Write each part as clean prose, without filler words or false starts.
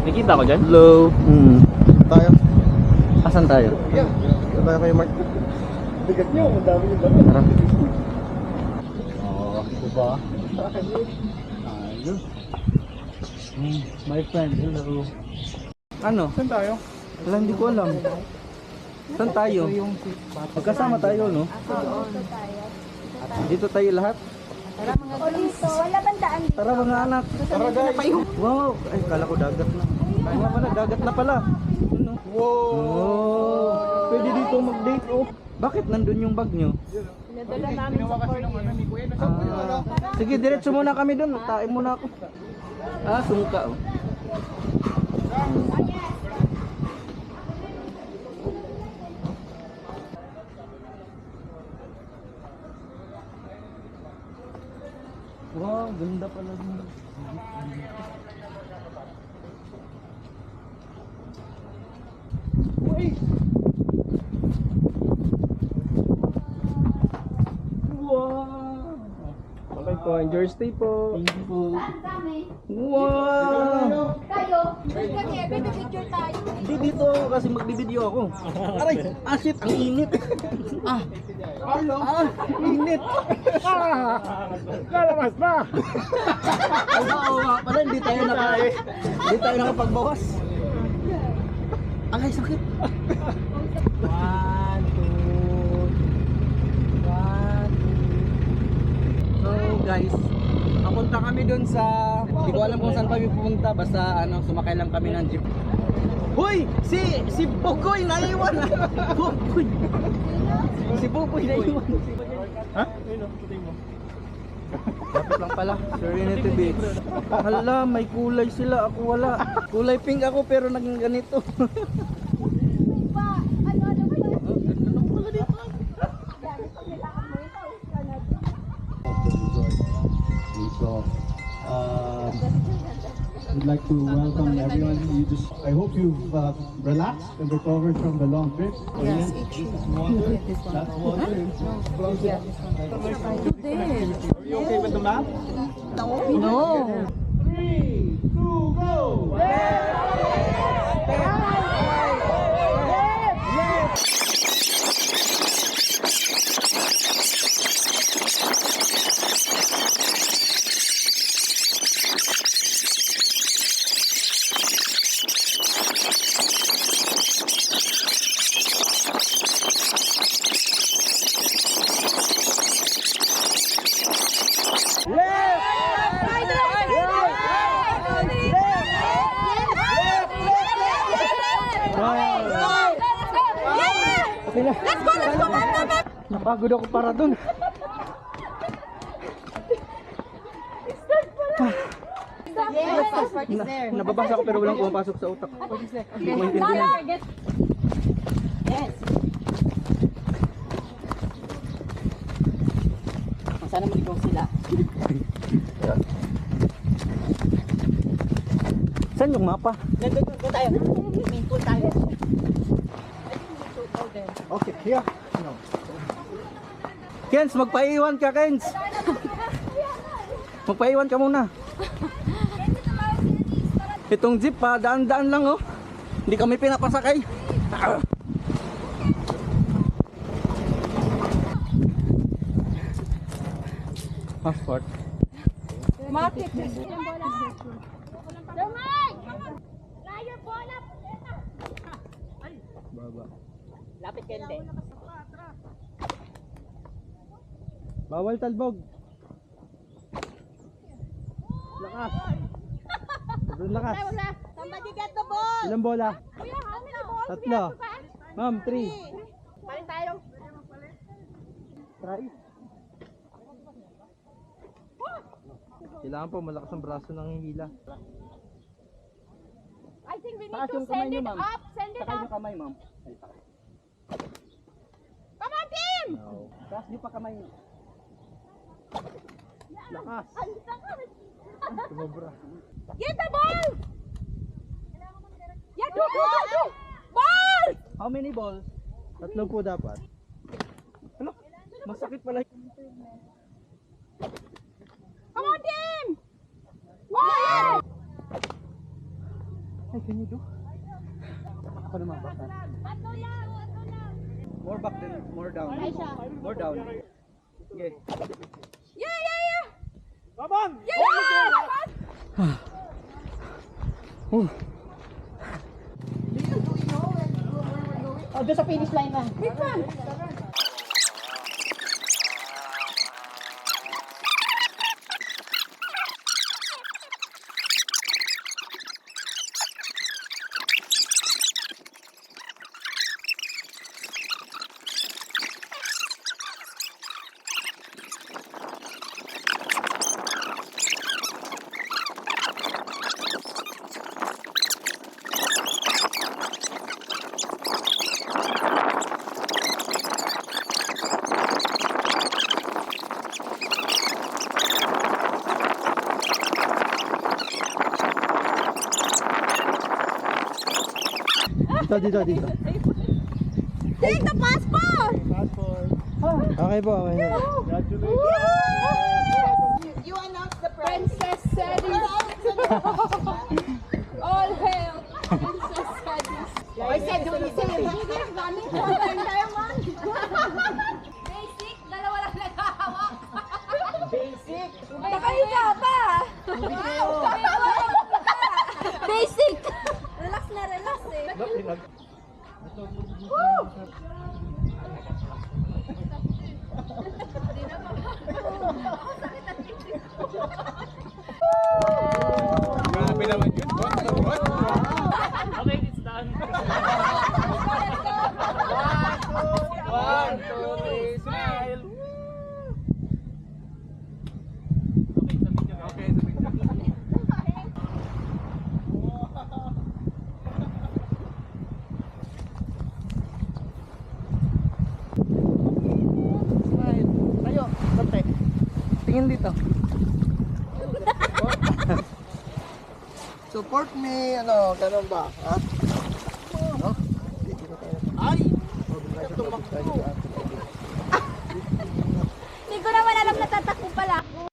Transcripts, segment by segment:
Nakikita ko dyan? Hello. Tayo. Asan tayo? Yeah. Ito tayo kay Mark. Bigat nyo, ang dami yung bata. Tara. Oo, diba? Ayun. My friend, hello. Ano? Saan tayo? Wala, hindi ko alam. Saan tayo? Magkasama tayo, no? Oo, ito tayo. Dito tayo lahat. O dito, wala bang daan dito? Tara mga anak. Tara guys. Wow. Ay, kala ko dagat na. Ay, nga pala, dagat na pala. Ano? Wow. Oh. Pwede dito mag-date, oh. Bakit nandun yung bag nyo? Nadala namin sa Korea. Sige, diretso muna kami dun. Tain muna ako. Ah, sungka, oh. Wow, ganda pala dun. Wow! Okay po, enjoy your stay po. Thank you po. Wow! Tayo, kami, picture tayo. Hindi dito kasi magbibideo ako. Aray, shit, ang init. Init. Lalabas pa. Oo nga pala, hindi tayo nakapagbawas. Aray, sakit. 1, 2, 1. So guys, papunta kami dun sa, hindi ko alam kung saan kami pupunta, basta sumakay lang kami ng jeep. Hoy! Si Bugoy naiwan! Bugoy! Si Bugoy naiwan! Ha? Dapat lang pala, Serenity Beach. Hala, may kulay sila, ako wala. Kulay pink ako pero naging ganito. Pa, ano ba? Ganda lang pala dito. So, we'd like to welcome everyone. I hope you've relaxed and recovered from the long trip. Yes, water. That's water. Are you okay with the map? No! 3, 2, go! Okay na. Let's go! Napagod ako para dun. Yes, passport is there. Nababasa ko pero walang pumapasok sa utak. Hindi ko maintindihan. Yes. Sana maligaw sila. Saan yung mapa? Nandun tayo. Main pool tayo. Okay, here. Kens, magpaiwan ka, Kens. Magpaiwan ka muna. Itong jeep pa, daan-daan lang, oh. Hindi kami pinapasakay. Passport. Market. Dumay! Layo po na. Baba. Lapit ka hindi. Bawal talbog. Lakas. Sobrang lakas. Somebody get the ball. Ilang bola? Kuya, how many balls? Tatlo. Ma'am, 3. Paling tayo. Try. Kailangan po malakas ang braso ng hila. I think we need Taas to yung kamay send niyo, it ma'am. up. Send it Sakay up. niyo kamay, ma'am. Come on, team! No. Taas niyo pa kamay niyo. Lakas. Sumobra. Get the ball! Yeah, two! Ball! How many balls? Tatlo po dapat. Ano? Masakit pala. Come on, team! Ball! Ay, can you do? Ako naman baka. Ato lang. More back then, more down. More down. Okay. Yeah. Come on! Yeah. Oh, doon sa finish line na. Big one. Dito. Take the passport. Okay po, okay. You announce the Princess Sadie. All hail Princess Sadie. I said, do you say Basic, dalawa lang naghahawak. basic? Nakahiga pa. Basic. Relax na relax eh. Grabe naman yun. What? Okay, it's done. 1, 2, 3, smile! Okay, sa picture. Smile! Tayo, konti. Tingin dito. Support me, ano, ganun ba? Ha? No? Ay! Hindi ko naman alam na tatakbo pala ako.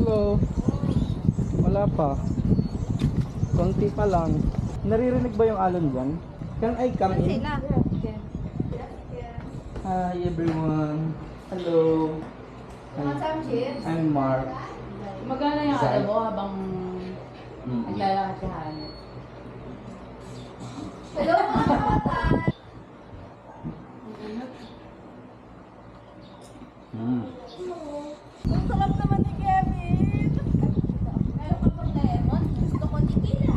Hello. Wala pa. Konti pa lang. Naririnig ba yung alon dyan? Can I come in? Hi everyone. Hello. I'm Mark. Magkano yung Zai. alam mo habang naglalakad ka hanap? Ang sarap naman ni Kevin. Meron ka pang lemon? Gusto ko tequila.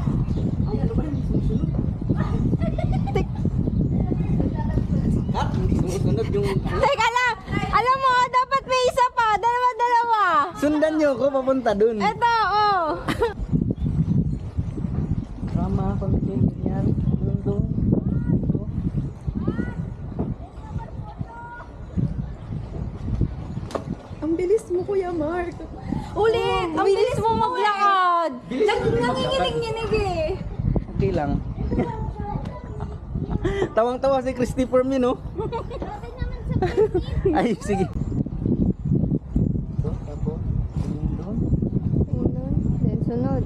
Kat, hindi sumusunod yung... Teka lang. Alam mo, dapat may isa pa. Dalawa-dalawa. Sundan nyo ako papunta dun. Ito, oh. Rama, konti. Yan. Doon. Ang bilis mo, Kuya Mark. Ulit. Ang bilis mo maglakad. Nanginginig-nginig eh. Okay lang. Tawang-tawa si Christopher Min, no? Ay, sige. Ito, tapos, doon. Then sunod.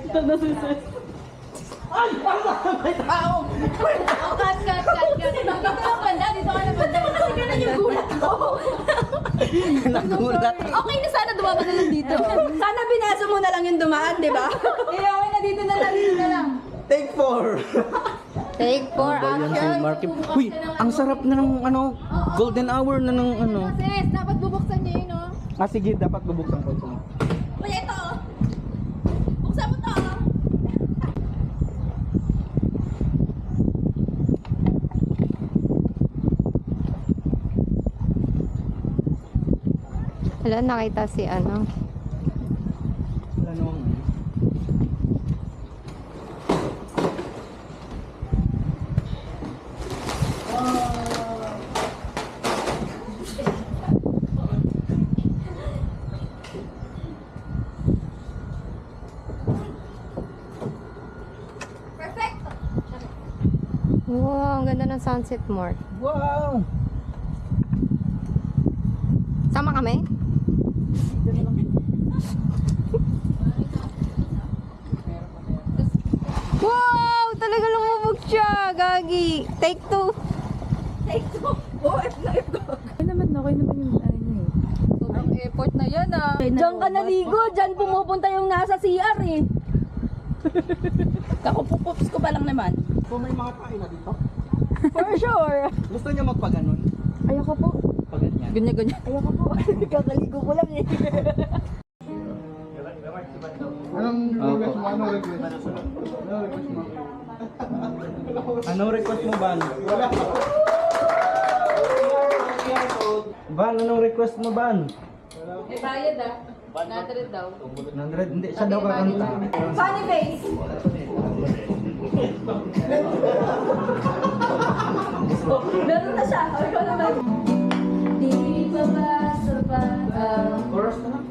Ito na susunod. Cut. Dito lang banda, dito ka na banda. Ganun yung gulat ko. Nagulat. Okay na sana dumama na lang dito. Sana binasa mo na lang yung dumaan, di ba? Eh, okay na dito na lang, dito na lang. Take 4. Take 4 Yan si Marky. Uy, ang sarap na ng ano, golden hour na ng ano. Sis, dapat bubuksan niyo yun, oh. Ah, sige, dapat bubuksan ko ito. Uy, ito. Buksan mo to. Wala, nakita si ano. Wala namang ano. Wow, ang ganda ng sunset, Mark. Wow! Sama kami? Wow! Talaga lumubog siya, Gagi. Take two. Sobrang effort na yan ah. Diyan ka naligo, diyan pumupunta yung nasa CR eh. Kakupupups ko pa lang naman. Kung may mga kain na dito, For sure. gusto niya magpaganon? Ayoko po. Paganyan. Ganyan. Ayoko po. Kakaligo ko lang eh. Anong request mo? Anong request mo? Anong request mo, Ban? Ban, anong request mo, Ban? May bayad ah. 100 daw. 100, hindi siya daw kakanta. Funny face. Meron na siya. Ikaw naman. Di ba ba sa pag Chorus na lang.